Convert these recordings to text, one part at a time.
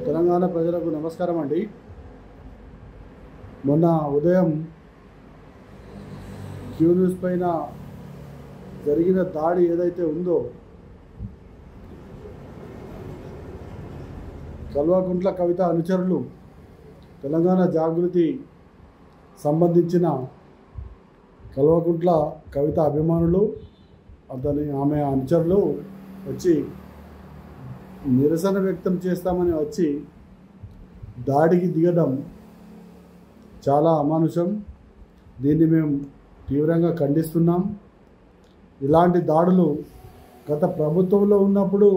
తెలంగాణ ప్రజలకు నమస్కారం అండి. మొన్న ఉదయం క్యూ న్యూస్ పైన జరిగిన దాడి ఏదైతే ఉందో, కల్వకుంట్ల కవిత అనుచరులు, తెలంగాణ జాగృతి సంబంధించిన కల్వకుంట్ల కవిత అభిమానులు, ఆమె అనుచరులు వచ్చి నిరసన వ్యక్తం చేస్తామని వచ్చి దాడికి దిగడం చాలా అమానుషం. దీన్ని మేము తీవ్రంగా ఖండిస్తున్నాం. ఇలాంటి దాడులు గత ప్రభుత్వంలో ఉన్నప్పుడు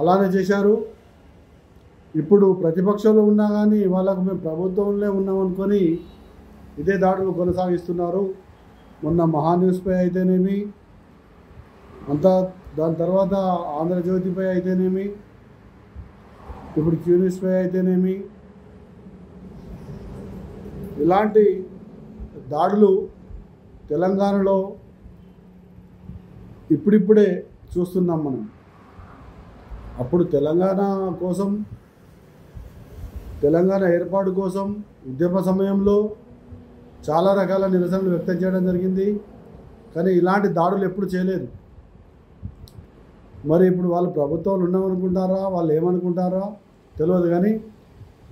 అలానే చేశారు. ఇప్పుడు ప్రతిపక్షంలో ఉన్నా కానీ వాళ్ళకు మేము ప్రభుత్వంలో ఉన్నామనుకొని ఇదే దాడులు కొనసాగిస్తున్నారు. మొన్న మహాన్యూస్పై అయితేనేమి, అంతా దాని తర్వాత ఆంధ్రజ్యోతిపై అయితేనేమి, ఇప్పుడు క్యూ న్యూస్పై అయితేనేమి, ఇలాంటి దాడులు తెలంగాణలో ఇప్పుడిప్పుడే చూస్తున్నాం మనం. అప్పుడు తెలంగాణ కోసం, తెలంగాణ ఏర్పాటు కోసం ఉద్యమ సమయంలో చాలా రకాల నిరసనలు వ్యక్తం చేయడం జరిగింది. కానీ ఇలాంటి దాడులు ఎప్పుడు చేయలేదు. మరి ఇప్పుడు వాళ్ళు ప్రభుత్వాలు ఉన్నామనుకుంటారా, వాళ్ళు ఏమనుకుంటారా తెలియదు. కానీ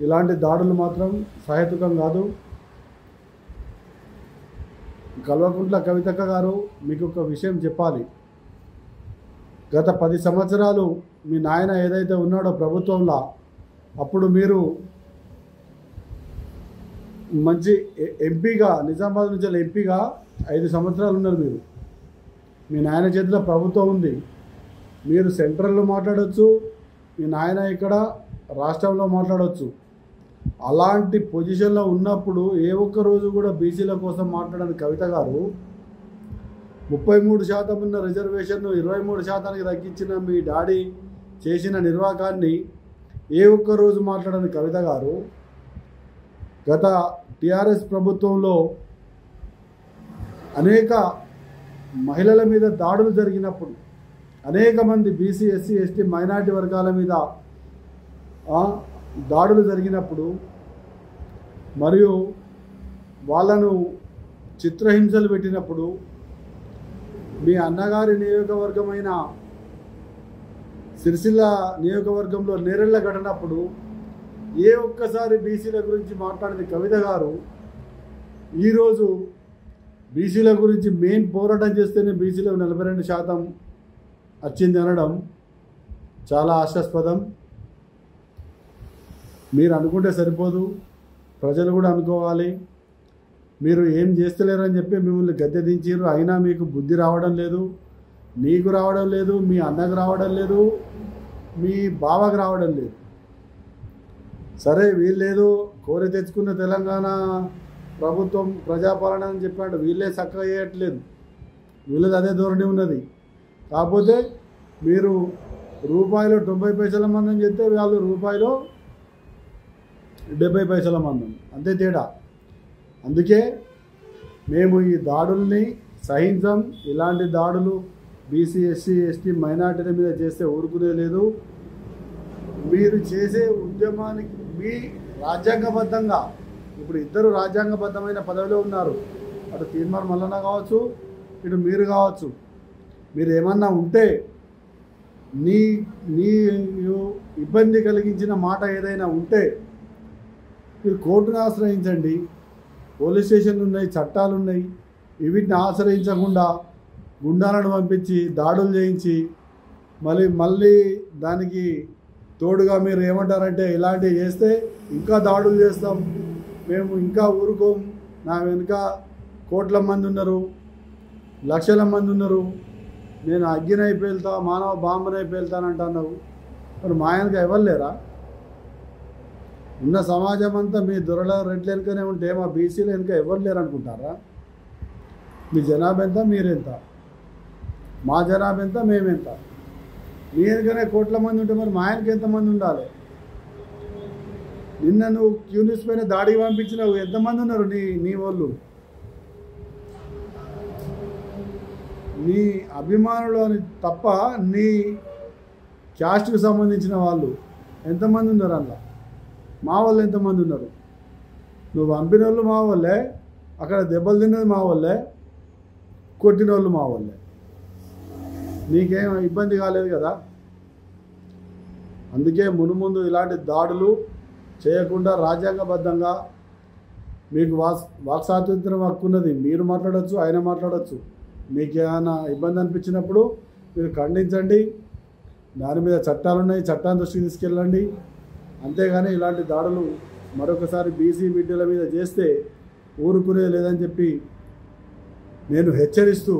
ఇలాంటి దాడులు మాత్రం సహేతుకం కాదు. కల్వకుంట్ల కవితక్క గారు, మీకు ఒక విషయం చెప్పాలి. గత 10 సంవత్సరాలు మీ నాయన ఏదైతే ఉన్నాడో ప్రభుత్వంలో, అప్పుడు మీరు మంచి ఎంపీగా, నిజామాబాద్ నుంచి ఎంపీగా 5 సంవత్సరాలు ఉన్నారు. మీ నాయన చేతిలో ప్రభుత్వం ఉంది. మీరు సెంట్రల్లో మాట్లాడవచ్చు, మీ నాయన ఇక్కడ రాష్ట్రంలో మాట్లాడవచ్చు. అలాంటి పొజిషన్లో ఉన్నప్పుడు ఏ ఒక్క రోజు కూడా బీసీల కోసం మాట్లాడని కవిత గారు 33% ఉన్న రిజర్వేషన్ను 23%కి తగ్గించిన మీ డాడీ చేసిన నిర్వాకాన్ని ఏ ఒక్క రోజు మాట్లాడని కవిత గారు గత టీఆర్ఎస్ ప్రభుత్వంలో అనేక మహిళల మీద దాడులు జరిగినప్పుడు, అనేక మంది బీసీ, ఎస్సీ, ఎస్టీ, మైనారిటీ వర్గాల మీద దాడులు జరిగినప్పుడు, మరియు వాళ్ళను చిత్రహింసలు పెట్టినప్పుడు, మీ అన్నగారి నియోజకవర్గమైన సిరిసిల్ల నియోజకవర్గంలో నేరెళ్ళ ఘటనప్పుడు ఏ ఒక్కసారి బీసీల గురించి మాట్లాడిన కవిత గారు ఈరోజు బీసీల గురించి మెయిన్ పోరాటం చేస్తేనే బీసీలో 42% వచ్చింది అనడం చాలా ఆశాస్పదం. మీరు అనుకుంటే సరిపోదు, ప్రజలు కూడా అనుకోవాలి. మీరు ఏం చేస్తలేరని చెప్పి మిమ్మల్ని గద్దె దించారు. అయినా మీకు బుద్ధి రావడం లేదు, నీకు రావడం లేదు, మీ అన్నకు రావడం లేదు, మీ బావకు రావడం లేదు. సరే, వీళ్ళేదో కోరి తెచ్చుకున్న తెలంగాణ ప్రభుత్వం ప్రజాపాలన అని చెప్పాడు, వీళ్ళే చక్కగా చేయట్లేదు. వీళ్ళది అదే ధోరణి ఉన్నది. కాకపోతే మీరు రూపాయలు 90 పైసల మందం చెప్తే వాళ్ళు రూపాయలు 70 పైసల మందం, అంతే తేడా. అందుకే మేము ఈ దాడుల్ని సహించం. ఇలాంటి దాడులు బీసీ, ఎస్సీ, ఎస్టీ, మైనార్టీల మీద చేస్తే ఊరుకునే లేదు. మీరు చేసే ఉద్యమానికి మీ రాజ్యాంగబద్ధంగా, ఇప్పుడు ఇద్దరు రాజ్యాంగబద్ధమైన పదవిలో ఉన్నారు. అటు తీర్మార్ మల్లన్న కావచ్చు, ఇటు మీరు కావచ్చు. మీరు ఏమన్నా ఉంటే నీ ఇబ్బంది కలిగించిన మాట ఏదైనా ఉంటే మీరు కోర్టును ఆశ్రయించండి. పోలీస్ స్టేషన్లు ఉన్నాయి, చట్టాలు ఉన్నాయి. వీటిని ఆశ్రయించకుండా గుండాలను పంపించి దాడులు చేయించి మళ్ళీ దానికి తోడుగా మీరు ఏమంటారంటే ఇలాంటివి చేస్తే ఇంకా దాడులు చేస్తాం, మేము ఇంకా ఊరుకోం, నా వెనుక కోట్ల మంది ఉన్నారు, లక్షల మంది ఉన్నారు, నేను అగ్గినై పేలుతా, మానవ బాంబనై పేలుతానంటున్నావు. మరి మా వెనుక ఎవరు లేరా? ఉన్న సమాజం అంతా మీ దొరల రెడ్ల వెనుకనే ఉంటే మా బీసీల వెనుక ఎవరు లేరు అనుకుంటారా? మీ జనాభా ఎంత, మీరెంత? మా జనాభా ఎంత, మేమెంత? మీ వెనుకనే కోట్ల మంది ఉంటే మరి మా వెనుక ఎంతమంది ఉండాలి? నిన్న నువ్వు క్యూ న్యూస్ పైన దాడికి పంపించినావు, ఎంతమంది ఉన్నారు నీ వాళ్ళు? నీ అభిమానులు అని తప్ప నీ క్యాస్ట్కి సంబంధించిన వాళ్ళు ఎంతమంది ఉన్నారు అందులో? మా వాళ్ళు ఎంతమంది ఉన్నారు? నువ్వు పంపిన వాళ్ళు మా వాళ్ళే, అక్కడ దెబ్బలు తిన్నది మా వాళ్ళే, కొట్టిన వాళ్ళు మా వాళ్ళే. నీకేం ఇబ్బంది కాలేదు కదా. అందుకే మునుముందు ఇలాంటి దాడులు చేయకుండా రాజ్యాంగబద్ధంగా మీకు వాక్ స్వాతంత్రం హక్కు ఉన్నది. మీరు మాట్లాడవచ్చు, ఆయన మాట్లాడవచ్చు. మీకు ఏమైనా ఇబ్బంది అనిపించినప్పుడు మీరు ఖండించండి. దాని మీద చట్టాలు ఉన్నాయి, చట్టాన్ని దృష్టికి తీసుకెళ్ళండి. అంతేగాని ఇలాంటి దాడులు మరొకసారి బీసీ బిడ్డల మీద చేస్తే ఊరుకునే లేదని చెప్పి నేను హెచ్చరిస్తూ